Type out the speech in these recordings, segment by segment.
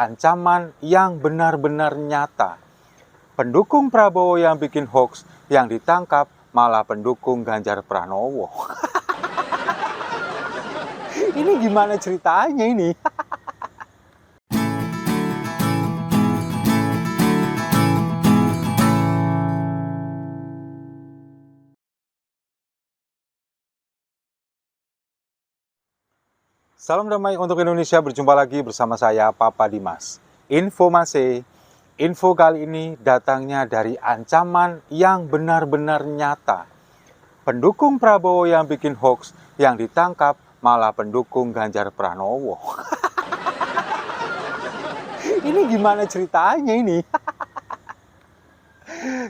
ancaman yang benar-benar nyata. Pendukung Prabowo yang bikin hoax, yang ditangkap malah pendukung Ganjar Pranowo. Ini gimana ceritanya ini? Salam damai untuk Indonesia, berjumpa lagi bersama saya Papa Dimas. Info kali ini datangnya dari ancaman yang benar-benar nyata. Pendukung Prabowo yang bikin hoax, yang ditangkap malah pendukung Ganjar Pranowo. Ini gimana ceritanya ini?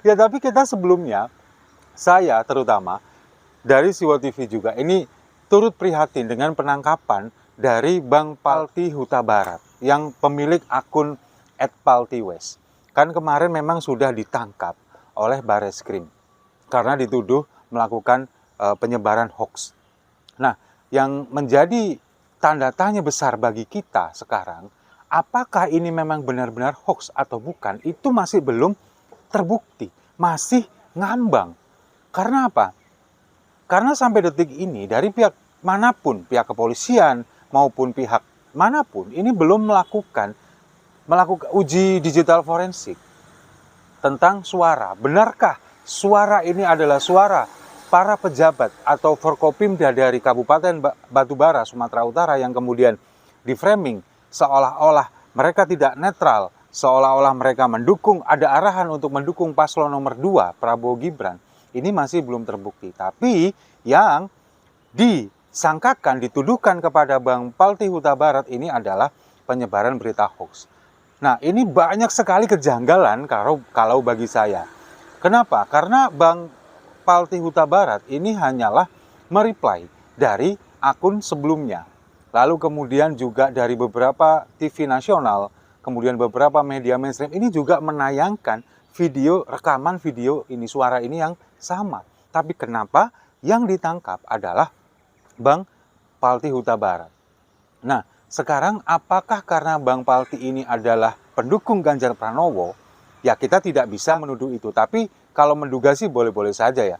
Ya tapi kita sebelumnya, saya terutama dari Siwo TV juga, ini turut prihatin dengan penangkapan dari Bang Palti Huta Barat yang pemilik akun @paltiwes. Kan kemarin memang sudah ditangkap oleh Bareskrim karena dituduh melakukan penyebaran hoax. Nah, yang menjadi tanda tanya besar bagi kita sekarang, apakah ini memang benar-benar hoax atau bukan, itu masih belum terbukti, masih ngambang. Karena apa? Karena sampai detik ini dari pihak manapun, pihak kepolisian maupun pihak manapun, ini belum melakukan uji digital forensik tentang suara. Benarkah suara ini adalah suara para pejabat atau Forkopimda dari Kabupaten Batubara, Sumatera Utara yang kemudian di-framing seolah-olah mereka tidak netral, seolah-olah mereka mendukung, ada arahan untuk mendukung paslon nomor 2, Prabowo Gibran. Ini masih belum terbukti. Tapi yang disangkakan, dituduhkan kepada Bang Palti Huta Barat ini adalah penyebaran berita hoax. Nah, ini banyak sekali kejanggalan kalau bagi saya. Kenapa? Karena Bang Palti Huta Barat ini hanyalah mereply dari akun sebelumnya. Lalu kemudian juga dari beberapa TV nasional, kemudian beberapa media mainstream ini juga menayangkan video, rekaman video ini, suara ini yang sama. Tapi kenapa yang ditangkap adalah Bang Palti Huta Barat? Nah, sekarang apakah karena Bang Palti ini adalah pendukung Ganjar Pranowo? Ya kita tidak bisa menuduh itu. Tapi kalau menduga sih boleh-boleh saja ya.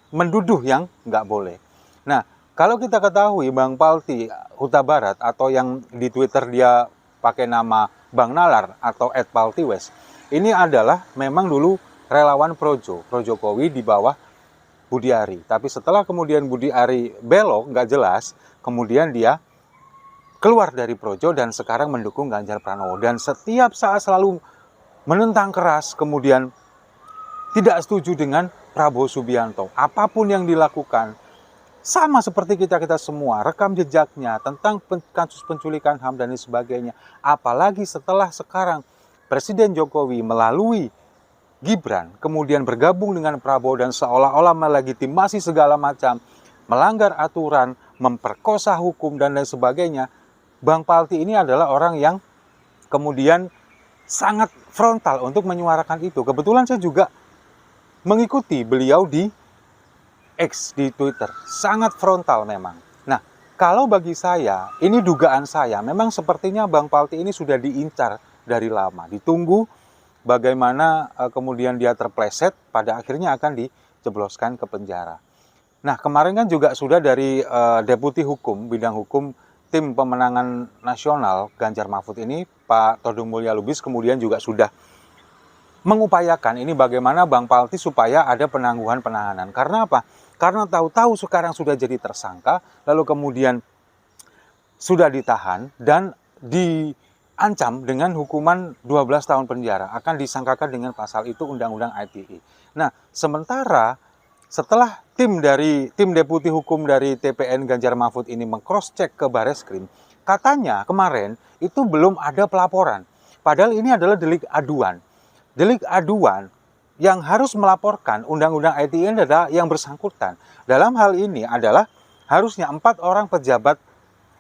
Menduduh yang nggak boleh. Nah, kalau kita ketahui Bang Palti Huta Barat atau yang di Twitter dia pakai nama Bang Nalar atau @paltiwes, ini adalah memang dulu relawan pro Jokowi di bawah Budi Ari. Tapi setelah kemudian Budi Ari belok, nggak jelas, kemudian dia keluar dari Projo dan sekarang mendukung Ganjar Pranowo. Dan setiap saat selalu menentang keras, kemudian tidak setuju dengan Prabowo Subianto. Apapun yang dilakukan, sama seperti kita semua, rekam jejaknya tentang kasus penculikan HAM dan sebagainya. Apalagi setelah sekarang Presiden Jokowi melalui Gibran kemudian bergabung dengan Prabowo dan seolah-olah melegitimasi segala macam, melanggar aturan, memperkosa hukum dan lain sebagainya. Bang Palti ini adalah orang yang kemudian sangat frontal untuk menyuarakan itu. Kebetulan saya juga mengikuti beliau di X, di Twitter. Sangat frontal memang. Nah, kalau bagi saya, ini dugaan saya, memang sepertinya Bang Palti ini sudah diincar dari lama. Ditunggu bagaimana kemudian dia terpleset, pada akhirnya akan dijebloskan ke penjara. Nah, kemarin kan juga sudah dari Deputi Hukum, bidang hukum tim pemenangan nasional Ganjar Mahfud ini, Pak Todung Mulya Lubis, kemudian juga sudah mengupayakan ini bagaimana Bang Palti supaya ada penangguhan penahanan. Karena apa? Karena tahu-tahu sekarang sudah jadi tersangka, lalu kemudian sudah ditahan dan diancam dengan hukuman 12 tahun penjara. Akan disangkakan dengan pasal itu Undang-Undang ITE. Nah, sementara setelah tim Deputi Hukum dari TPN Ganjar Mahfud ini meng-cross-check ke Bareskrim, katanya kemarin itu belum ada pelaporan. Padahal ini adalah delik aduan. Delik aduan yang harus melaporkan Undang-Undang ITE adalah yang bersangkutan. Dalam hal ini adalah harusnya 4 orang pejabat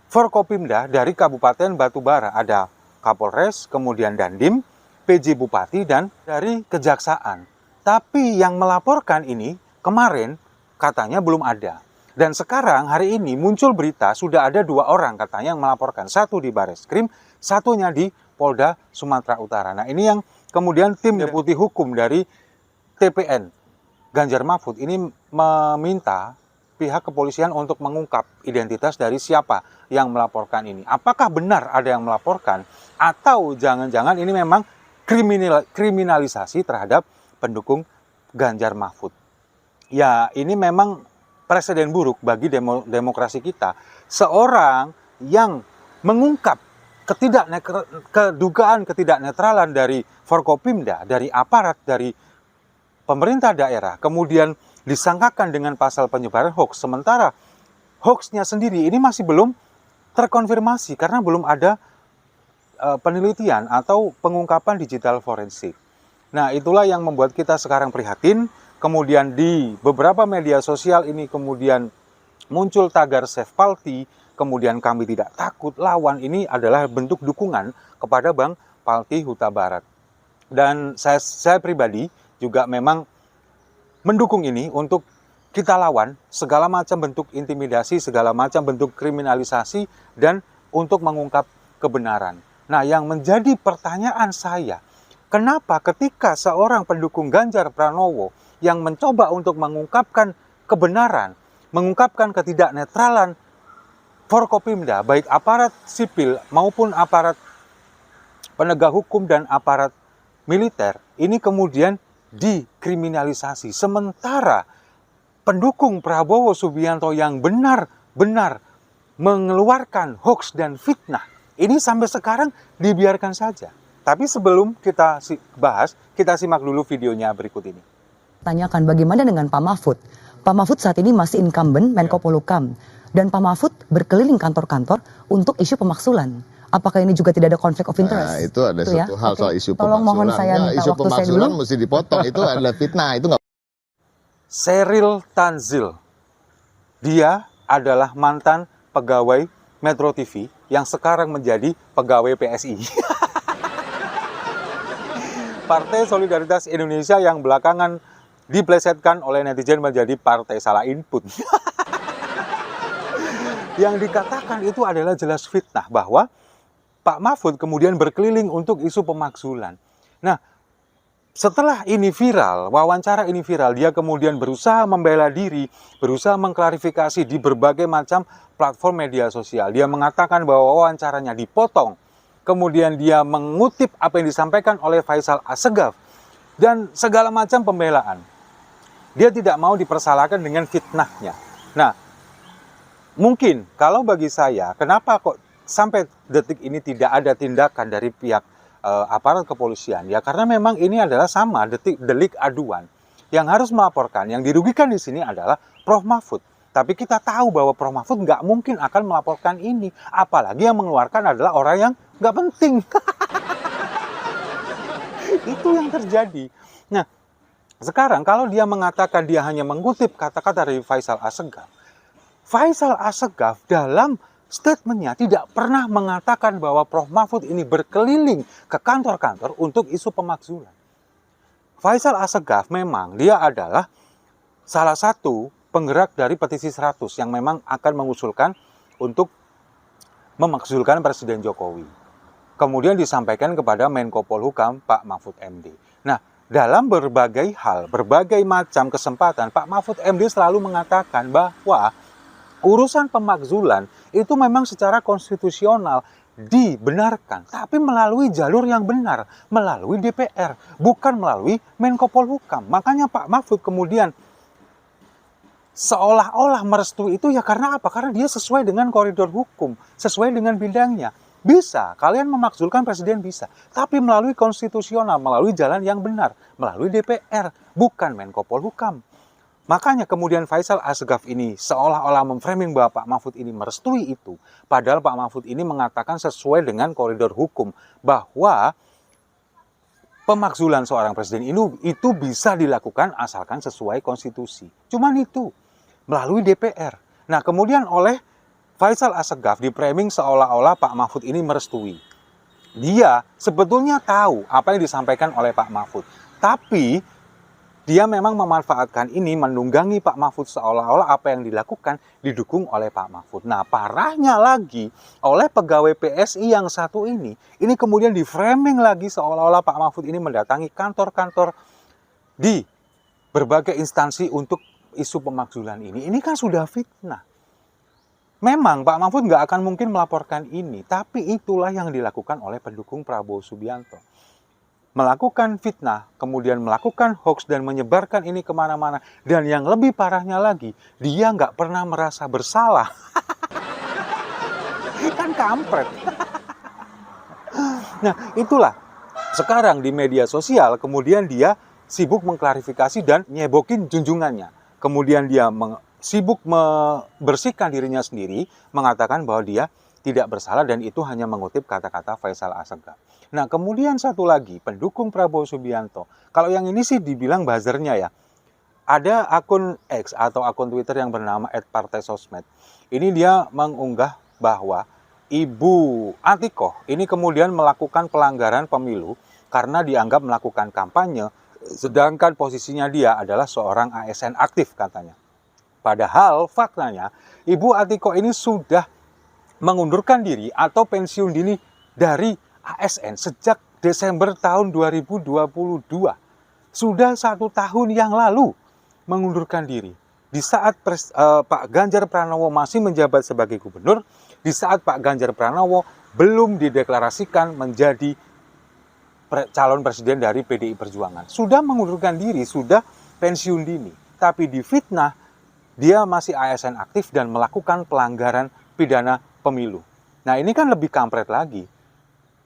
Forkopimda dari Kabupaten Batubara. Ada Kapolres, kemudian Dandim, PJ Bupati, dan dari Kejaksaan. Tapi yang melaporkan ini kemarin katanya belum ada. Dan sekarang hari ini muncul berita sudah ada 2 orang katanya yang melaporkan. Satu di Bareskrim, satunya di Polda Sumatera Utara. Nah, ini yang kemudian tim deputi hukum dari TPN Ganjar Mahfud ini meminta pihak kepolisian untuk mengungkap identitas dari siapa yang melaporkan ini. Apakah benar ada yang melaporkan atau jangan-jangan ini memang kriminalisasi terhadap pendukung Ganjar Mahfud. Ya, ini memang presiden buruk bagi demokrasi kita. Seorang yang mengungkap kedugaan ketidaknetralan dari Forkopimda, dari aparat, dari pemerintah daerah, kemudian disangkakan dengan pasal penyebaran hoax, sementara hoaxnya sendiri ini masih belum terkonfirmasi karena belum ada penelitian atau pengungkapan digital forensik. Nah, itulah yang membuat kita sekarang prihatin. Kemudian di beberapa media sosial ini kemudian muncul tagar Save Palti, kemudian kami tidak takut lawan, ini adalah bentuk dukungan kepada Bang Palti Huta Barat. Dan saya pribadi juga memang mendukung ini untuk kita lawan segala macam bentuk intimidasi, segala macam bentuk kriminalisasi, dan untuk mengungkap kebenaran. Nah, yang menjadi pertanyaan saya, kenapa ketika seorang pendukung Ganjar Pranowo yang mencoba untuk mengungkapkan kebenaran, mengungkapkan ketidaknetralan Forkopimda, baik aparat sipil maupun aparat penegak hukum dan aparat militer, ini kemudian dikriminalisasi. Sementara pendukung Prabowo Subianto yang benar-benar mengeluarkan hoax dan fitnah, ini sampai sekarang dibiarkan saja. Tapi sebelum kita bahas, kita simak dulu videonya berikut ini. Tanyakan bagaimana dengan Pak Mahfud. Pak Mahfud saat ini masih incumbent Menko Polhukam. Dan Pak Mahfud berkeliling kantor-kantor untuk isu pemaksulan. Apakah ini juga tidak ada konflik of interest? Nah, itu ada satu hal soal isu pemaksulan. Tolong mohon saya minta isu waktu saya dulu. pemaksulan mesti dipotong. Itu adalah fitnah. Itu nggak. Sheryl Tanzil, dia adalah mantan pegawai Metro TV yang sekarang menjadi pegawai PSI. Partai Solidaritas Indonesia yang belakangan diplesetkan oleh netizen menjadi partai salah input. Yang dikatakan itu adalah jelas fitnah bahwa Pak Mahfud kemudian berkeliling untuk isu pemaksulan. Nah, setelah ini viral, wawancara ini viral, dia kemudian berusaha membela diri, berusaha mengklarifikasi di berbagai macam platform media sosial. Dia mengatakan bahwa wawancaranya dipotong. Kemudian dia mengutip apa yang disampaikan oleh Faisal Assegaf dan segala macam pembelaan. Dia tidak mau dipersalahkan dengan fitnahnya. Nah, mungkin kalau bagi saya, kenapa kok sampai detik ini tidak ada tindakan dari pihak aparat kepolisian? Ya karena memang ini adalah sama delik aduan. Yang harus melaporkan, yang dirugikan di sini adalah Prof. Mahfud. Tapi kita tahu bahwa Prof. Mahfud nggak mungkin akan melaporkan ini. Apalagi yang mengeluarkan adalah orang yang nggak penting. Itu yang terjadi. Nah, sekarang kalau dia mengatakan dia hanya mengutip kata-kata dari Faisal Assegaf, Faisal Assegaf dalam statementnya tidak pernah mengatakan bahwa Prof. Mahfud ini berkeliling ke kantor-kantor untuk isu pemakzulan. Faisal Assegaf memang dia adalah salah satu penggerak dari petisi 100 yang memang akan mengusulkan untuk memakzulkan Presiden Jokowi. Kemudian disampaikan kepada Menko Polhukam Pak Mahfud MD. Nah, dalam berbagai hal, berbagai macam kesempatan, Pak Mahfud MD selalu mengatakan bahwa urusan pemakzulan itu memang secara konstitusional dibenarkan, tapi melalui jalur yang benar, melalui DPR, bukan melalui Menko Polhukam. Makanya Pak Mahfud kemudian seolah-olah merestui itu ya karena apa? Karena dia sesuai dengan koridor hukum, sesuai dengan bidangnya. Bisa, kalian memakzulkan presiden bisa, tapi melalui konstitusional, melalui jalan yang benar, melalui DPR, bukan Menko Polhukam. Makanya kemudian Faisal Assegaf ini seolah-olah memframing bahwa Pak Mahfud ini merestui itu. Padahal Pak Mahfud ini mengatakan sesuai dengan koridor hukum bahwa pemakzulan seorang presiden itu bisa dilakukan asalkan sesuai konstitusi. Cuman itu, melalui DPR. Nah kemudian oleh Faisal Assegaf di-framing seolah-olah Pak Mahfud ini merestui. Dia sebetulnya tahu apa yang disampaikan oleh Pak Mahfud. Tapi Dia memang memanfaatkan ini, menunggangi Pak Mahfud seolah-olah apa yang dilakukan didukung oleh Pak Mahfud. Nah, parahnya lagi, oleh pegawai PSI yang satu ini kemudian di-framing lagi seolah-olah Pak Mahfud ini mendatangi kantor-kantor di berbagai instansi untuk isu pemakzulan ini. Ini kan sudah fitnah. Memang Pak Mahfud nggak akan mungkin melaporkan ini, tapi itulah yang dilakukan oleh pendukung Prabowo Subianto. Melakukan fitnah, kemudian melakukan hoax dan menyebarkan ini kemana-mana. Dan yang lebih parahnya lagi, dia nggak pernah merasa bersalah. Kan kampret. Nah, itulah. Sekarang di media sosial, kemudian dia sibuk mengklarifikasi dan nyebokin junjungannya. Kemudian dia sibuk membersihkan dirinya sendiri, mengatakan bahwa dia tidak bersalah dan itu hanya mengutip kata-kata Faisal Assegaf. Nah, kemudian satu lagi, pendukung Prabowo Subianto. Kalau yang ini sih dibilang buzzernya ya. Ada akun X atau akun Twitter yang bernama @partaisosmed. Ini dia mengunggah bahwa Ibu Atikoh ini kemudian melakukan pelanggaran pemilu karena dianggap melakukan kampanye, sedangkan posisinya dia adalah seorang ASN aktif katanya. Padahal faktanya Ibu Atikoh ini sudah mengundurkan diri atau pensiun dini dari ASN sejak Desember tahun 2022. Sudah 1 tahun yang lalu mengundurkan diri. Di saat Pak Ganjar Pranowo masih menjabat sebagai gubernur, di saat Pak Ganjar Pranowo belum dideklarasikan menjadi calon presiden dari PDI Perjuangan. Sudah mengundurkan diri, sudah pensiun dini. Tapi difitnah, dia masih ASN aktif dan melakukan pelanggaran pidana pemilu. Nah, ini kan lebih kampret lagi.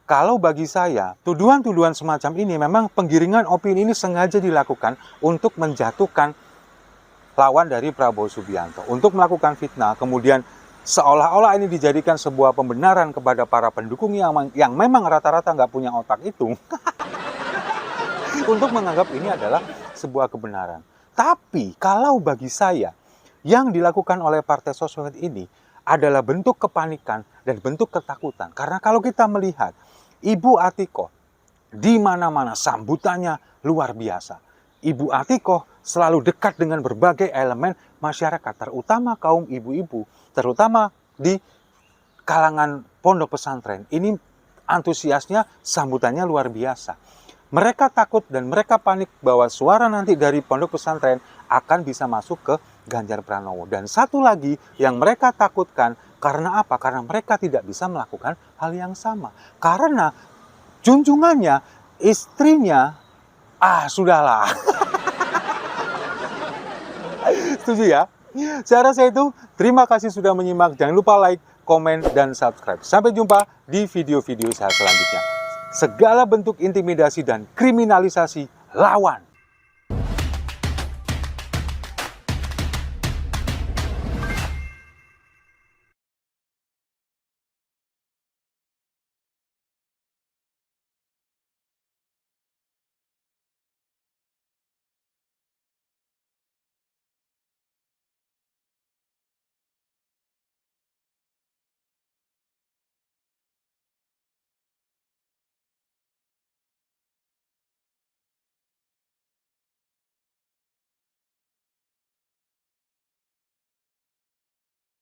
Kalau bagi saya, tuduhan-tuduhan semacam ini memang penggiringan opini ini sengaja dilakukan untuk menjatuhkan lawan dari Prabowo Subianto, untuk melakukan fitnah, kemudian seolah-olah ini dijadikan sebuah pembenaran kepada para pendukung yang memang rata-rata nggak punya otak itu, untuk menganggap ini adalah sebuah kebenaran. Tapi kalau bagi saya, yang dilakukan oleh Partai Sosmed ini adalah bentuk kepanikan dan bentuk ketakutan. Karena kalau kita melihat Ibu Atikoh di mana-mana sambutannya luar biasa. Ibu Atikoh selalu dekat dengan berbagai elemen masyarakat, terutama kaum ibu-ibu, terutama di kalangan pondok pesantren. Ini antusiasnya, sambutannya luar biasa. Mereka takut dan mereka panik bahwa suara nanti dari pondok pesantren akan bisa masuk ke Ganjar Pranowo. Dan satu lagi yang mereka takutkan, karena apa? Karena mereka tidak bisa melakukan hal yang sama. Karena junjungannya, istrinya, sudahlah. Setuju ya? Saya rasa itu, terima kasih sudah menyimak. Jangan lupa like, komen, dan subscribe. Sampai jumpa di video-video saya selanjutnya. Segala bentuk intimidasi dan kriminalisasi lawan.